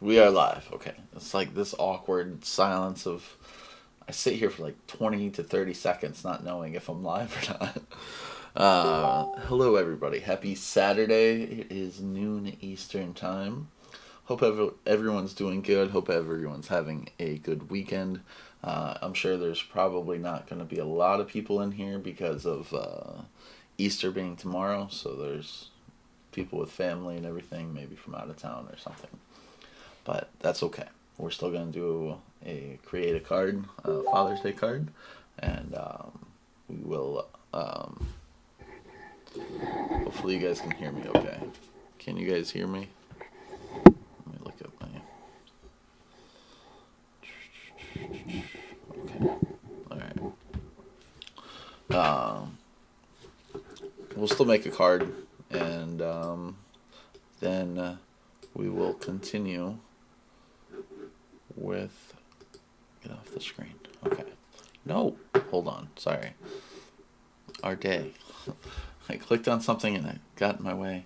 We are live. Okay. It's like this awkward silence of I sit here for like 20 to 30 seconds not knowing if I'm live or not. Hello, everybody. Happy Saturday. It is noon Eastern time. Hope everyone's doing good. Hope everyone's having a good weekend. I'm sure there's probably not going to be a lot of people in here because of Easter being tomorrow. So there's people with family and everything, maybe from out of town or something. But that's okay. We're still going to do create a card, a Father's Day card, and we will. Hopefully, you guys can hear me okay. Can you guys hear me? Let me look at my. Okay. All right. We'll still make a card, and then we will continue with. Get off the screen. Okay. No, hold on. Sorry. Our day. I clicked on something and it got in my way.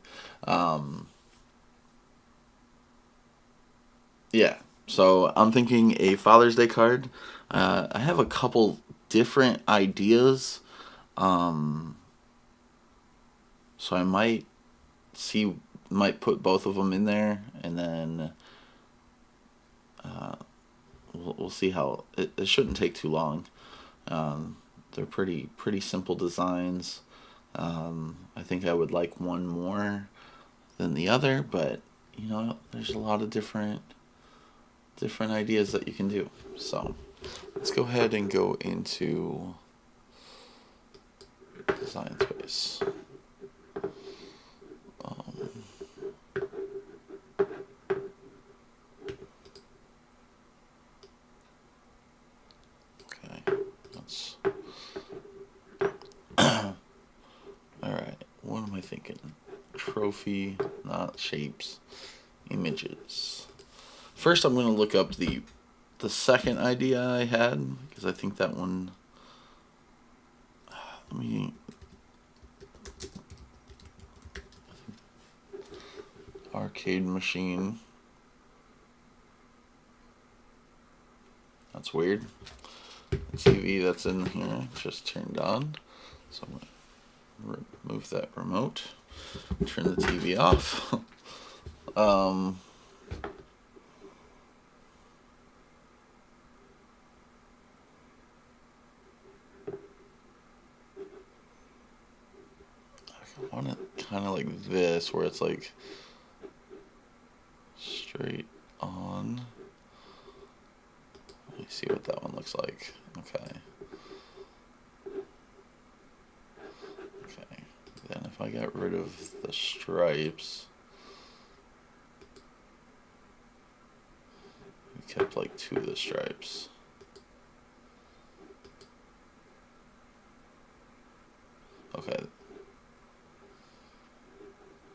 Yeah. So I'm thinking a Father's Day card. I have a couple different ideas. Um, so I might put both of them in there, and then we'll see how it shouldn't take too long. They're pretty simple designs. I think I would like one more than the other, but there's a lot of different ideas that you can do. So let's go ahead and go into Design Space. Okay, let's. All right, what am I thinking? Trophy, not shapes, images. First, I'm going to look up the second idea I had because I think that one. Let me. Arcade machine. That's weird. The TV that's in here just turned on. So I'm going to remove that remote. Turn the TV off. I want it kind of like this, where it's like straight on. Let me see what that one looks like. Okay. Okay. Then if I get rid of the stripes, we kept like two of the stripes. Okay.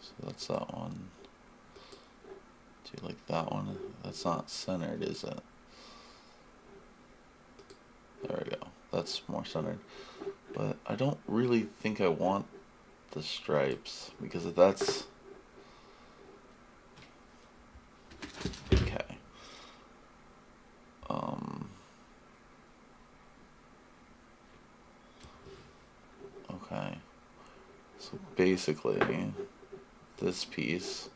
So that's that one. Do you like that one? That's not centered, is it? There we go. That's more centered. But I don't really think I want the stripes because if that's okay. Okay. So basically, this piece.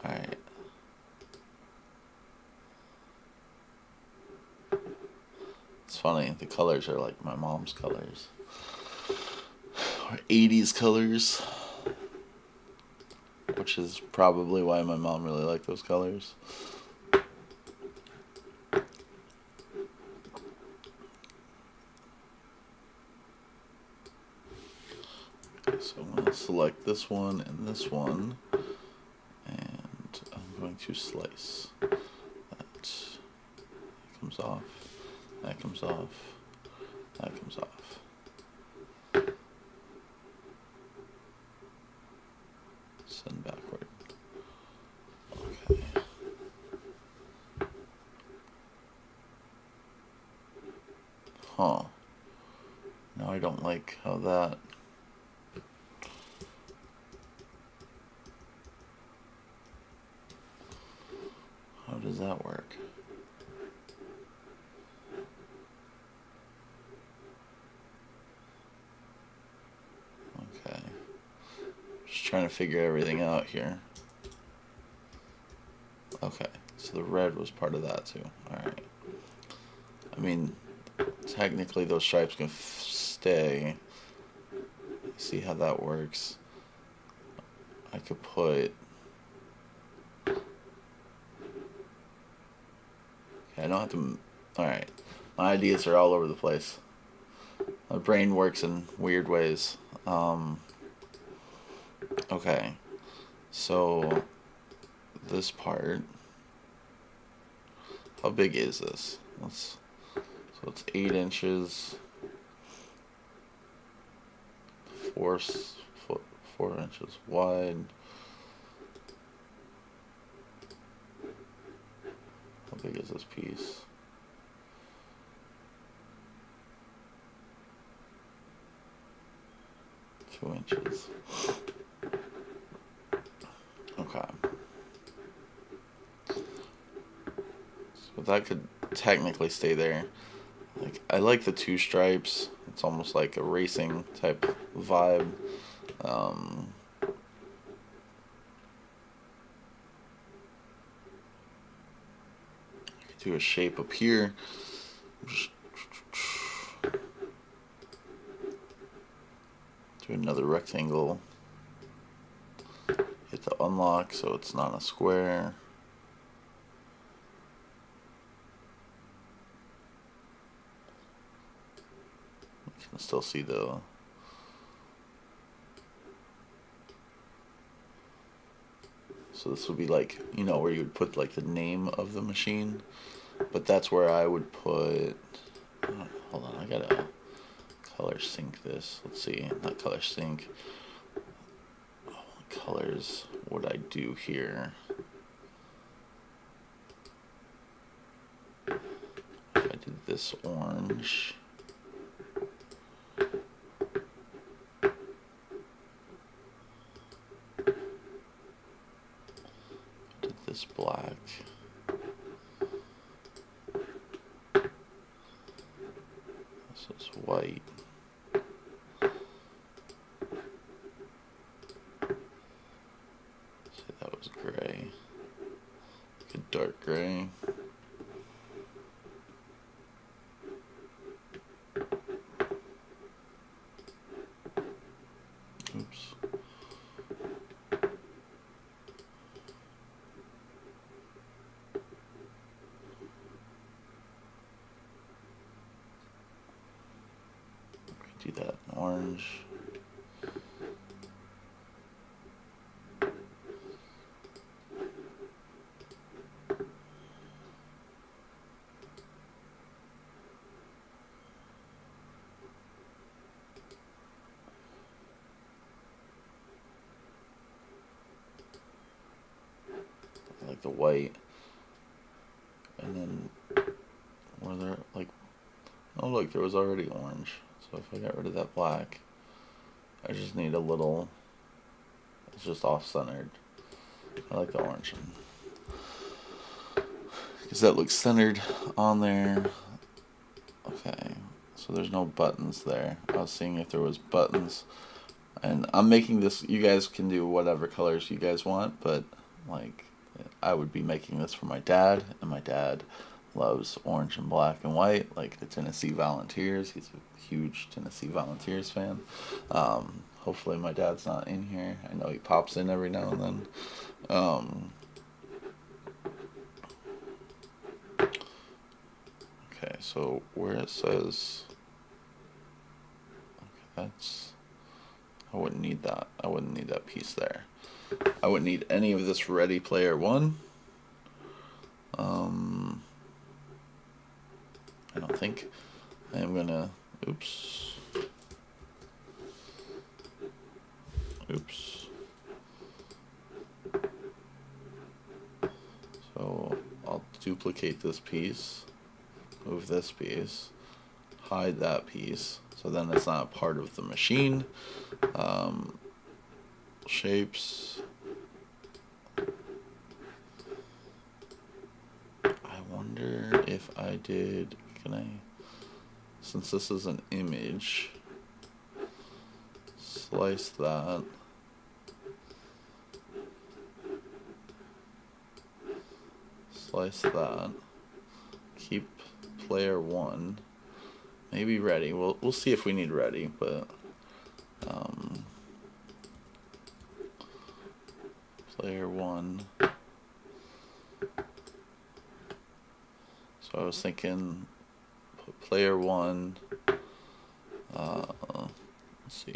All right. It's funny. The colors are like my mom's colors, or 80s colors, which is probably why my mom really liked those colors. So I'm going to select this one and this one, and I'm going to slice. That comes off, that comes off, that comes off. Send backward. Okay. Huh. Now I don't like how that. How does that work? Okay. Just trying to figure everything out here. Okay, so the red was part of that too. Alright. I mean, technically those stripes can stay. See how that works. I could put... Okay, I don't have to... Alright. My ideas are all over the place. My brain works in weird ways. Okay. So, this part... How big is this? So it's 8 inches. 4 inches wide. How big is this piece? Two inches. Okay. So that could technically stay there. Like, I like the 2 stripes. It's almost like a racing type vibe. I could do a shape up here. Do another rectangle. Hit the unlock so it's not a square. You can still see the... So this would be like, you know, where you would put like the name of the machine. But that's where I would put... hold on, I gotta color sync this. Let's see, not color sync. What colors would I do here? If I did this orange... this black. This is white. Say that was gray. Like a dark gray. Oops. Do that in orange. I like the white. And then were there like, oh look, there was already orange. So if I got rid of that black, I just need a little, it's just off-centered. I like the orange one, because that looks centered on there. Okay, so there's no buttons there. I was seeing if there was buttons. And I'm making this, you guys can do whatever colors you guys want, but like, I would be making this for my dad, and my dad loves orange and black and white, like the Tennessee Volunteers. He's a huge Tennessee Volunteers fan. Hopefully my dad's not in here. I know he pops in every now and then. Okay, so where it says, okay, that's, I wouldn't need that. I wouldn't need that piece there. I wouldn't need any of this Ready Player One. I don't think. I am gonna, oops. So I'll duplicate this piece, move this piece, hide that piece, so then it's not part of the machine. Shapes. if I did, can I, since this is an image, slice that. Slice that. Keep player 1. Maybe ready. We'll see if we need ready, but player 1. So I was thinking put player 1. Let's see.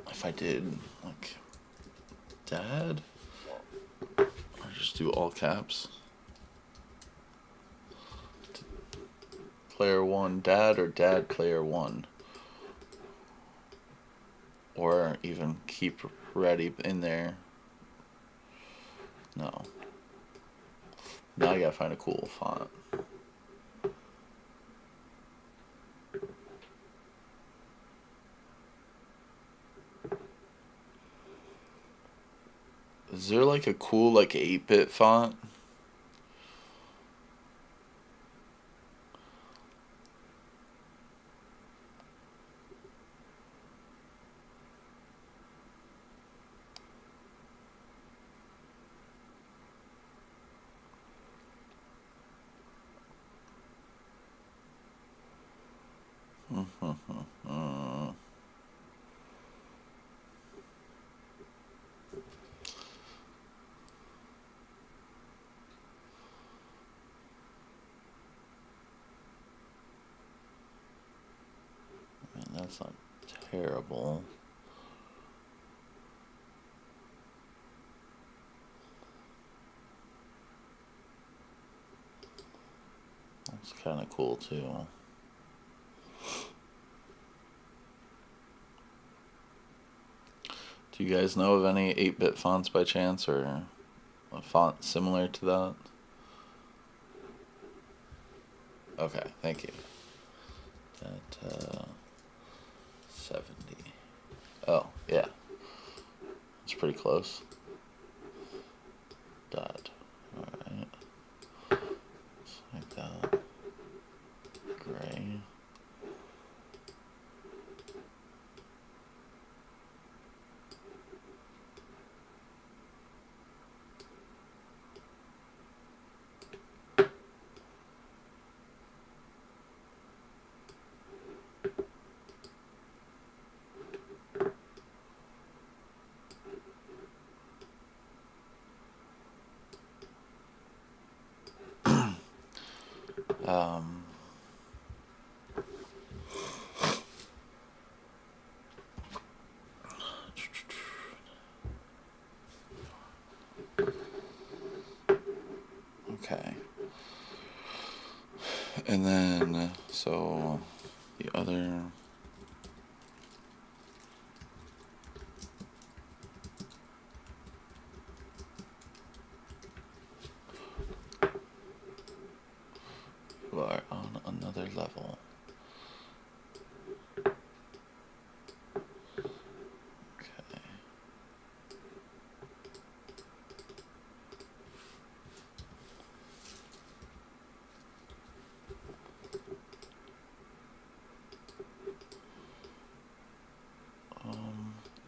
If I did like dad, or just do all caps. Player 1 dad, or dad player 1, or even keep ready in there. No. Now I gotta find a cool font. Is there like a cool like 8-bit font? That's not terrible. That's kind of cool too. Do you guys know of any 8-bit fonts by chance, or a font similar to that? Okay, thank you. That 70. Oh, yeah. It's pretty close. Dot. Alright. Just like that. Gray. Okay. And then, so the other. You are on another level. Okay.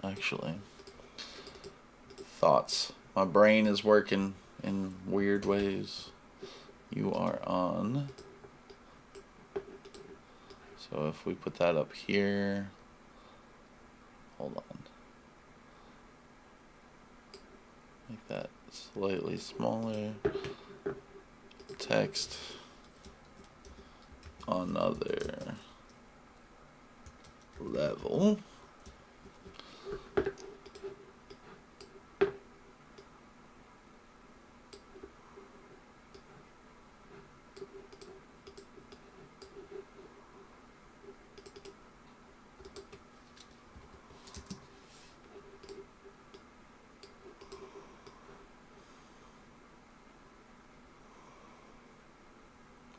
Actually, thoughts. My brain is working in weird ways. You are on. So if we put that up here, hold on. Make that slightly smaller. Text. Another level.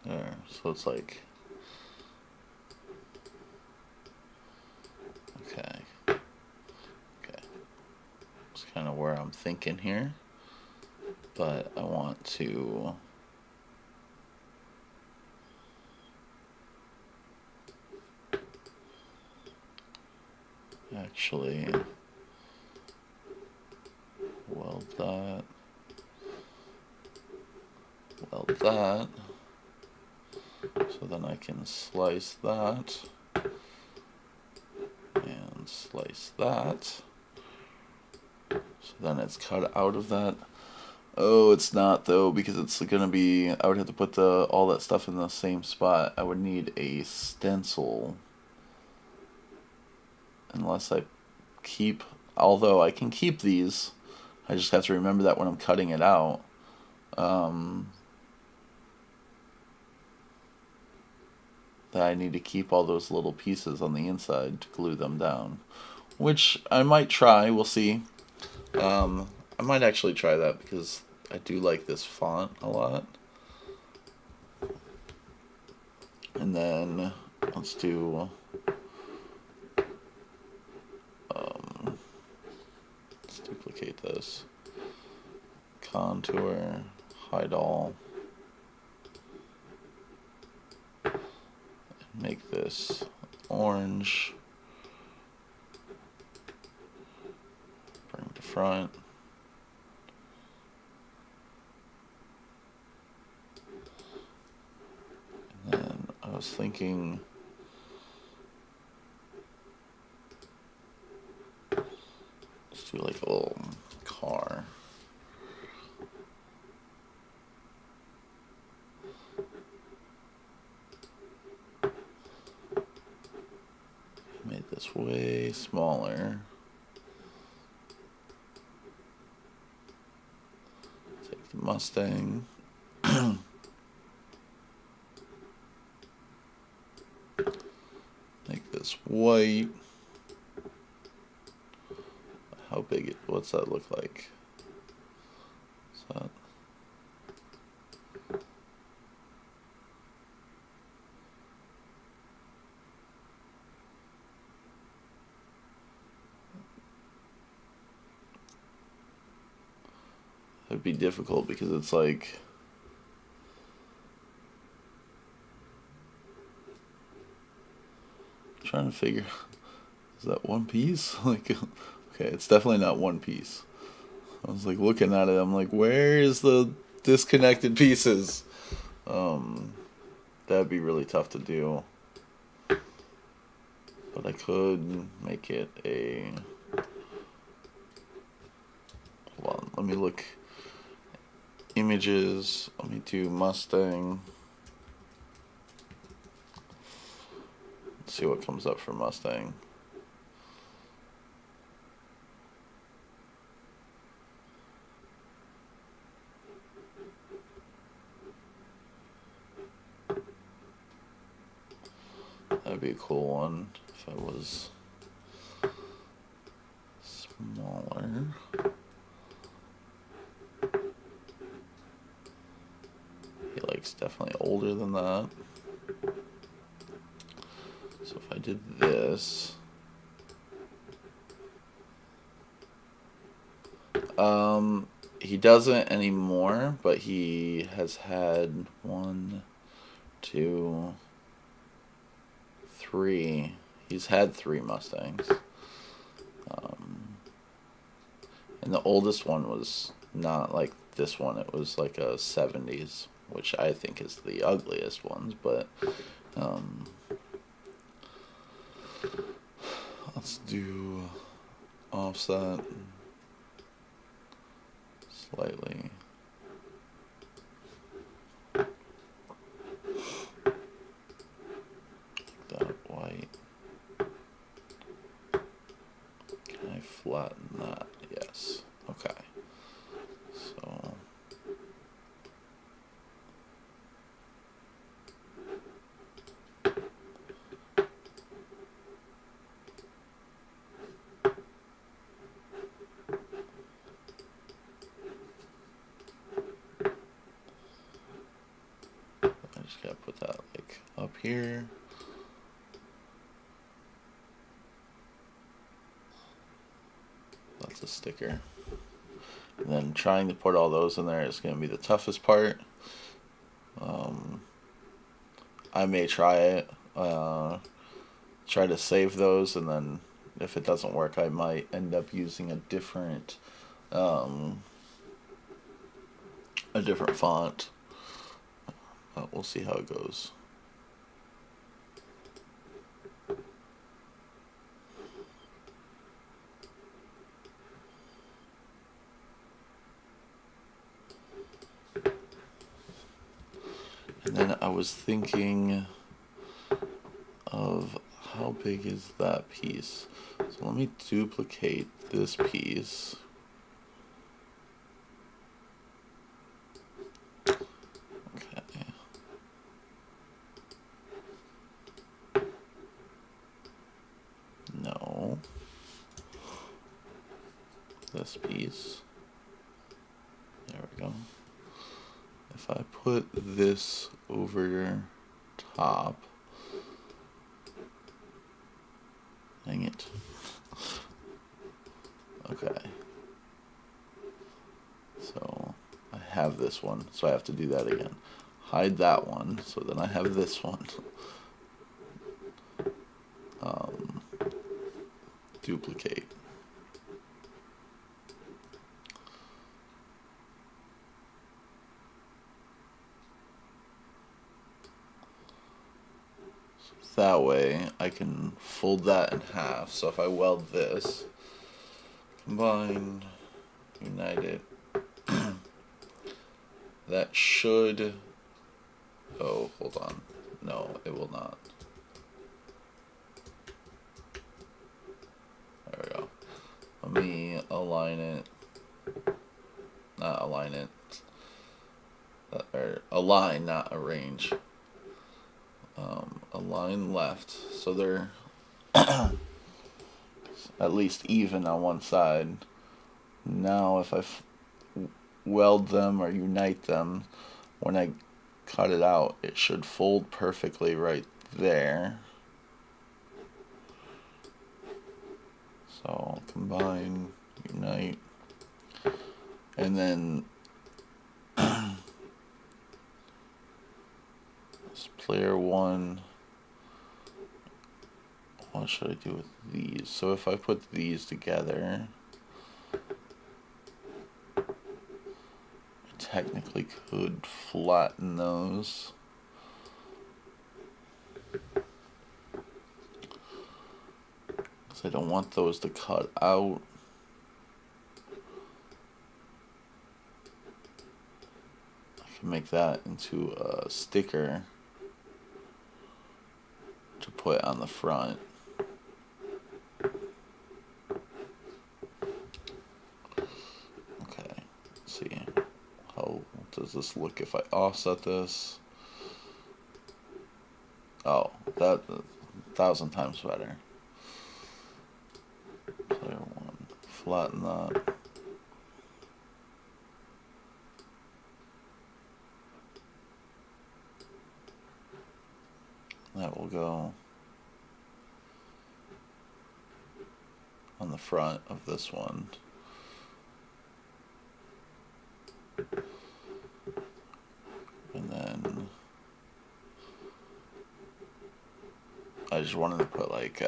There, so it's like, okay, it's kind of where I'm thinking here. but I want to actually weld that, so then I can slice that and slice that, so then it's cut out of that. Oh, it's not though, because it's gonna be, I would have to put all that stuff in the same spot. I would need a stencil, unless I keep, although I can keep these, I just have to remember that when I'm cutting it out. That I need to keep all those little pieces on the inside to glue them down, which I might try. We'll see. I might actually try that because I do like this font a lot. And then let's do let's duplicate this, contour, hide all, make this orange, bring to front, and then I was thinking let's do like a little car. Made this way smaller. Take the Mustang. Make this white. How big what's that look like? Is that It'd be difficult because it's like trying to figure, is that one piece? Like, okay, it's definitely not one piece. I was like looking at it, I'm like, where is the disconnected pieces? That'd be really tough to do. But I could make it a, hold on, let me look. Images, let me do Mustang. Let's see what comes up for Mustang. That'd be a cool one if I was smaller. He likes definitely older than that. So if I did this, he doesn't anymore, but he has had 1, 2, 3. He's had 3 Mustangs. And the oldest one was not like this one, it was like a 70s, which I think is the ugliest ones, but let's do offset slightly. That white. Can I flatten that? Yes. Okay. So I just gotta put that like up here. That's a sticker. And then trying to put all those in there is going to be the toughest part. I may try it, try to save those, and then if it doesn't work, I might end up using a different font. But we'll see how it goes. And then I was thinking of how big is that piece. So let me duplicate this piece. Okay. No. This piece. There we go. If I put this over top, dang it. Okay. So I have this one, so I have to do that again. Hide that one, so then I have this one. Duplicate. That way I can fold that in half. So if I weld this, combine, unite it, that should, oh, hold on. No, it will not. There we go. Let me align it. Not align it. Or align, not arrange. Align left. So they're at least even on one side. Now if I weld them or unite them, when I cut it out, it should fold perfectly right there. So combine, unite, and then this player one, what should I do with these? So if I put these together, I technically could flatten those. Because I don't want those to cut out. I can make that into a sticker to put on the front. Okay, let's see. How does this look if I offset this? Oh, that 1,000 times better. Player one, flatten that. That will go on the front of this one. And then I just wanted to put like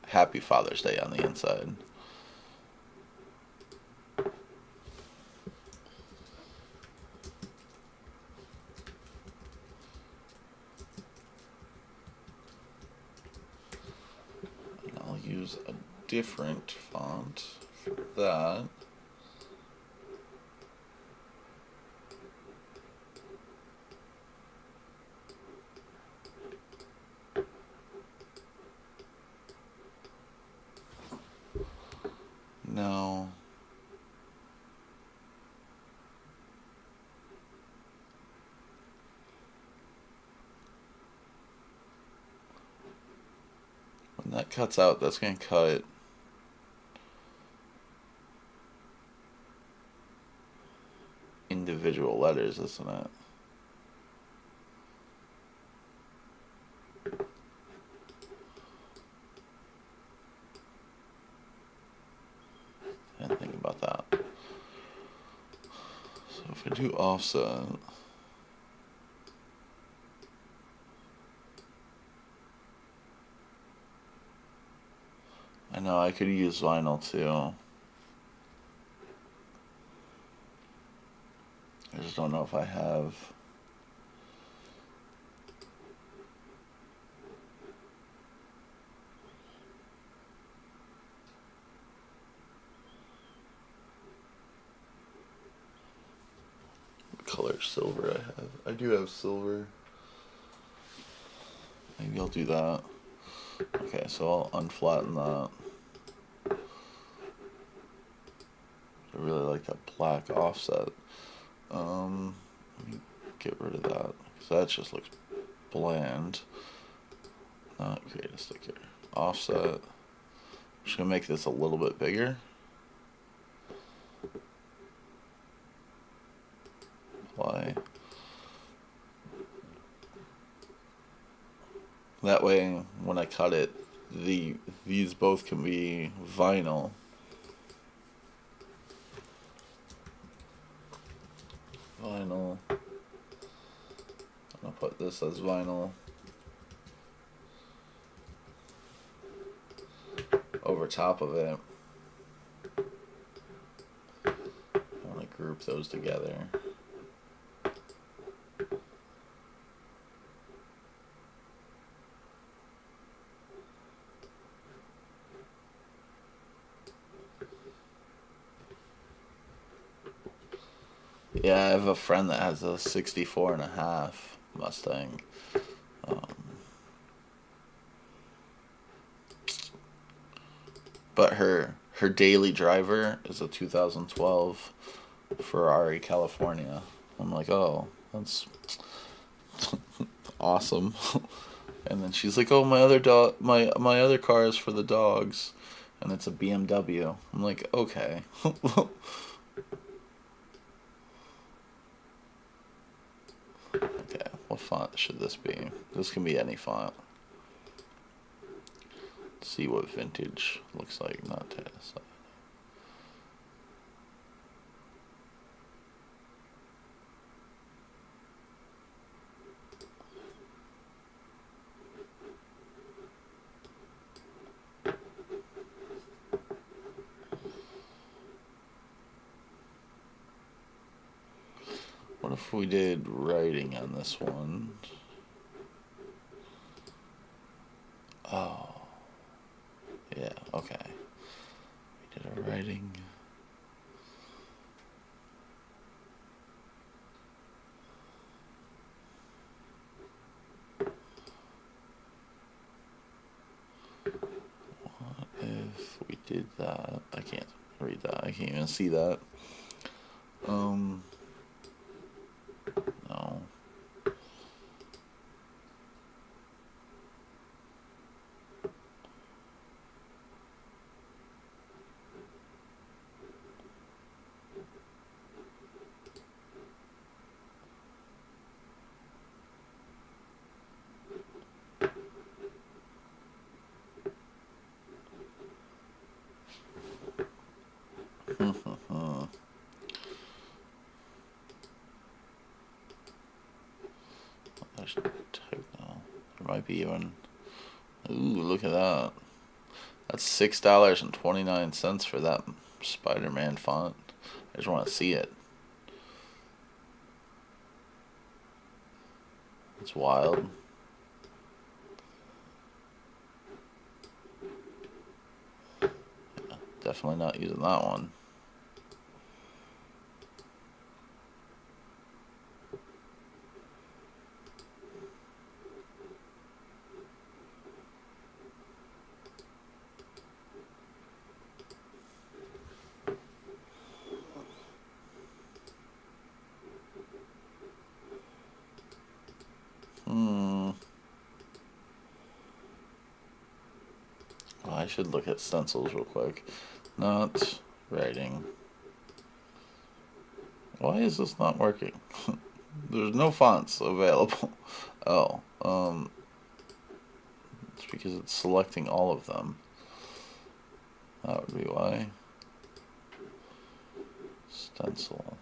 Happy Father's Day on the inside. And I'll use a different font for that. Now, when that cuts out, that's going to cut individual letters, isn't it? I didn't think about that. If I do offset, I know I could use vinyl too. I just don't know if I have. What color silver I have. I do have silver. Maybe I'll do that. Okay, so I'll unflatten that. I really like that black offset. Let me get rid of that, because that just looks bland. Not create a sticker. Offset. I'm just gonna make this a little bit bigger. Apply. That way, when I cut it, these both can be vinyl. Vinyl. I'm gonna put this as vinyl. Over top of it. I want to group those together. Yeah, I have a friend that has a 64.5 Mustang. But her daily driver is a 2012 Ferrari California. I'm like, oh, that's awesome. And then she's like, oh, my other car is for the dogs, and it's a BMW. I'm like, okay. Okay, what font should this be? This can be any font. Let's see what vintage looks like, not tennis. What if we did writing on this one? Oh. Yeah, okay. We did a writing. What if we did that? I can't read that. I can't even see that. No. There's type now. There might be even. Ooh, look at that. That's $6.29 for that Spider-Man font. I just want to see it. It's wild. Yeah, definitely not using that one. Well, I should look at stencils real quick. Not writing. Why is this not working? There's no fonts available. Oh, it's because it's selecting all of them. That would be why. Stencil.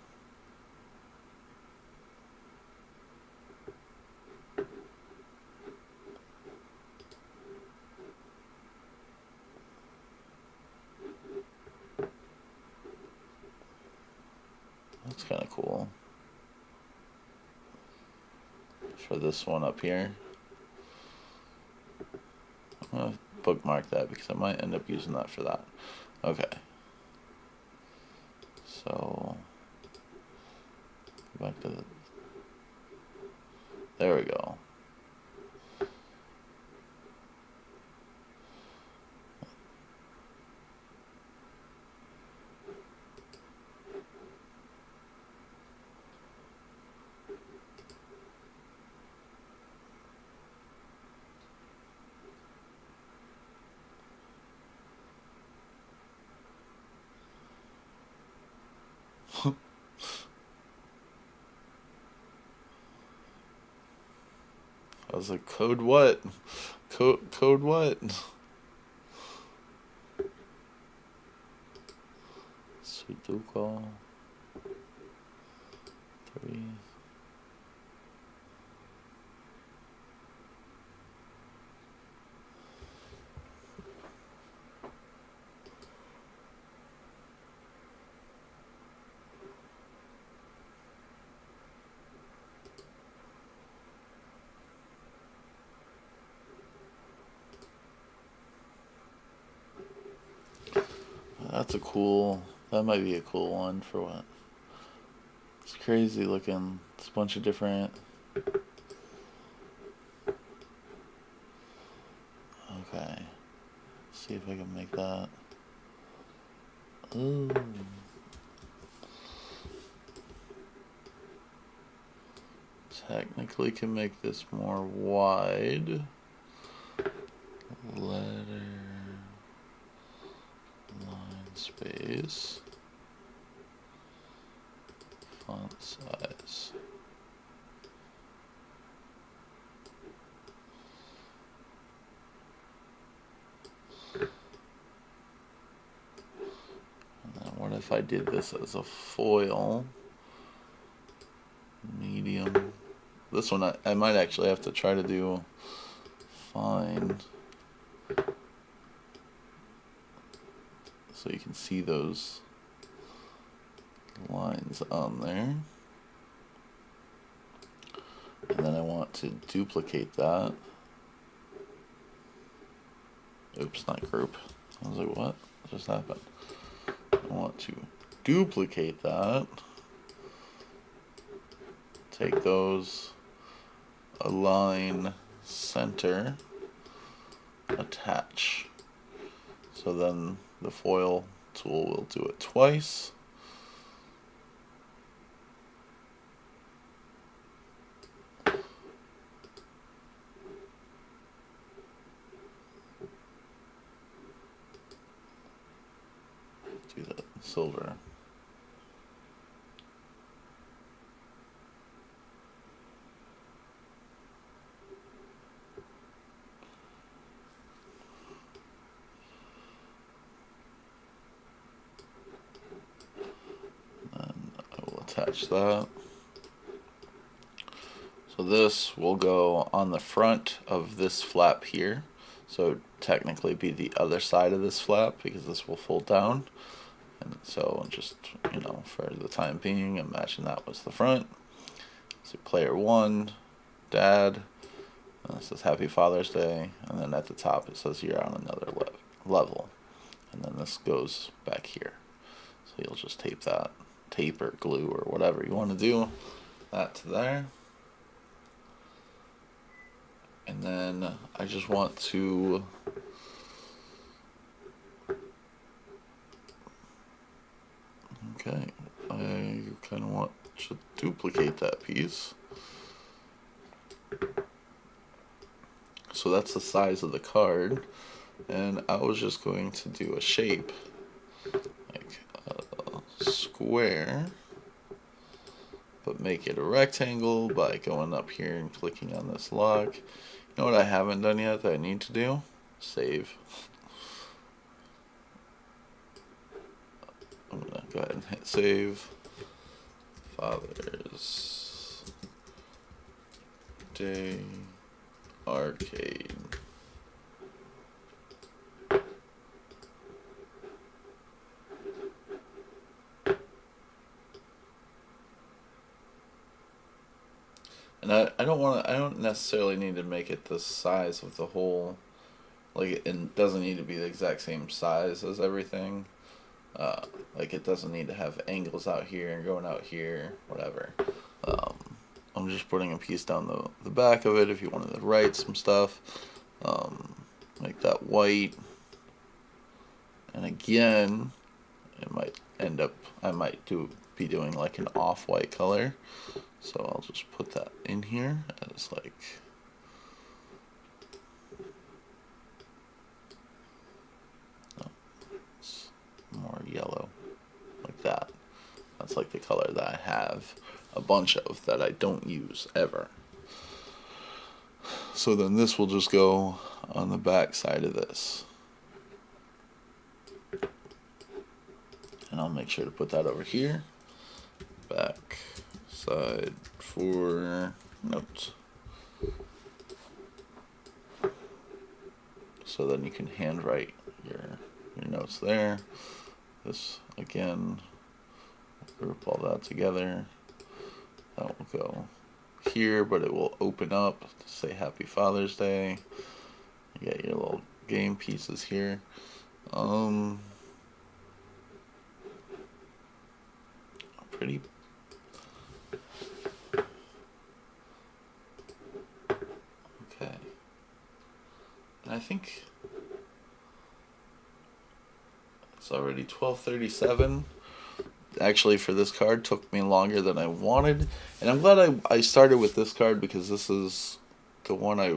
That's kind of cool. For this one up here, I'm going to bookmark that because I might end up using that for that. Okay. So, back to the, there we go. I was like, code what? Code what? Sudoku 3. That's a cool, that might be a cool one for what? It's crazy looking. It's a bunch of different. Okay. See if I can make that. Ooh. Technically can make this more wide. Letter. Line space. Font size. And then what if I did this as a foil? Medium. This one I might actually have to try to do fine. So you can see those lines on there. And then I want to duplicate that. Oops, not group. I was like, what just happened? I want to duplicate that. Take those, align, center, attach. So then the foil tool will do it twice. Do the silver. And I will attach that. So this will go on the front of this flap here. So technically be the other side of this flap because this will fold down. And so just, you know, for the time being, imagine that was the front. So player 1, dad, and it says Happy Father's Day, and then at the top it says you're on another level. And then this goes back here. So you'll just tape that, tape or glue or whatever you want to do that to there. And then I just want to okay, I kind of want to duplicate that piece. So that's the size of the card, and I was just going to do a shape like a square, but make it a rectangle by going up here and clicking on this lock. You know what I haven't done yet that I need to do? Save. I'm gonna go ahead and hit save. Father's Day Arcade. And I don't necessarily need to make it the size of the whole, like it doesn't need to be the exact same size as everything. Like it doesn't need to have angles out here and going out here, whatever. Um, I'm just putting a piece down the back of it if you wanted to write some stuff. Make that white. And again, it might end up, I might be doing like an off-white color. So I'll just put that in here as like, oh, it's more yellow, like that. That's like the color that I have a bunch of that I don't use ever. So then this will just go on the back side of this. And I'll make sure to put that over here. Back side for notes. So then you can handwrite your notes there. This again, group all that together. That will go here, but it will open up to say Happy Father's Day. You get your little game pieces here. Pretty. Okay. And I think it's already 12:37. Actually, for this card took me longer than I wanted, and I'm glad I started with this card because this is the one I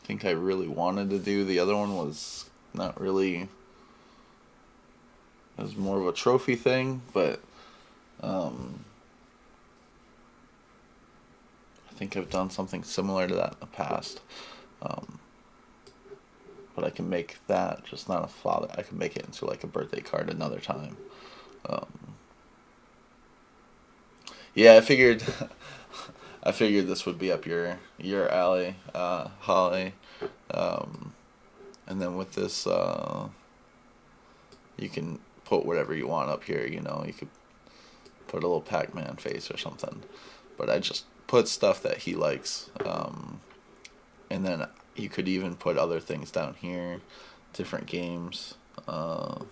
think I really wanted to do. The other one was not really, it was more of a trophy thing, but I think I've done something similar to that in the past. But I can make that just not a father. I can make it into like a birthday card another time. Yeah, I figured I figured this would be up your alley, Holly. And then with this, you can put whatever you want up here. You know, you could put a little Pac-Man face or something. But I just put stuff that he likes. And then you could even put other things down here, different games, like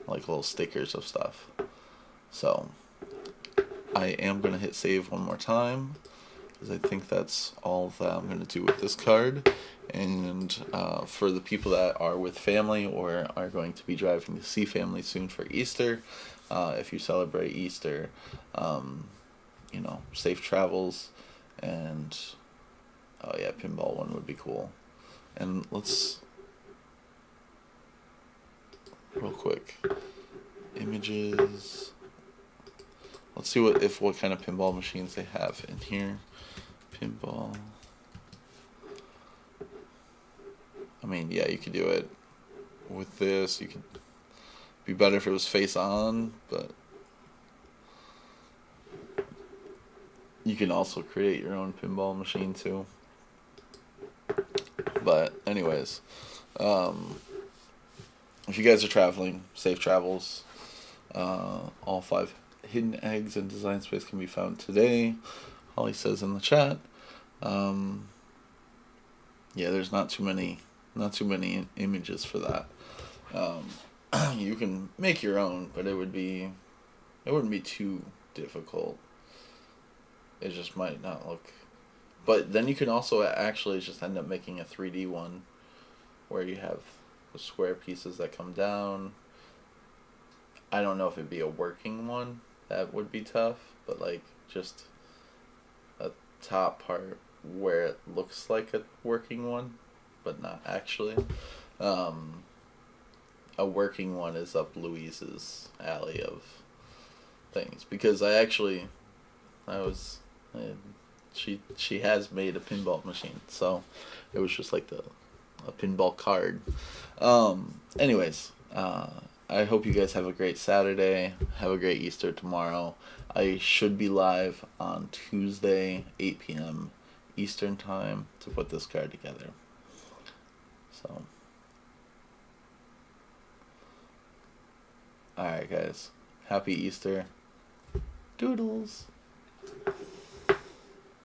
little stickers of stuff. So I am going to hit save one more time because I think that's all that I'm going to do with this card. And for the people that are with family or are going to be driving to see family soon for Easter, if you celebrate Easter, you know, safe travels. And oh yeah, pinball one would be cool. And let's real quick, images. Let's see what kind of pinball machines they have in here. Pinball. I mean, yeah, you could do it with this. You could be better if it was face on, but you can also create your own pinball machine too. But anyways, if you guys are traveling, safe travels. All 5 hidden eggs in Design Space can be found today. Holly says in the chat. Yeah, there's not too many images for that. You can make your own, but it wouldn't be too difficult. It just might not look. But then you can also actually just end up making a 3D one where you have the square pieces that come down. I don't know if it'd be a working one. That would be tough, but like just a top part where it looks like a working one, but not actually. A working one is up Louise's alley of things because she has made a pinball machine, so it was just like a pinball card. Anyways, I hope you guys have a great Saturday. Have a great Easter tomorrow. I should be live on Tuesday, 8 p.m. Eastern time to put this card together. So, alright guys. Happy Easter. Doodles.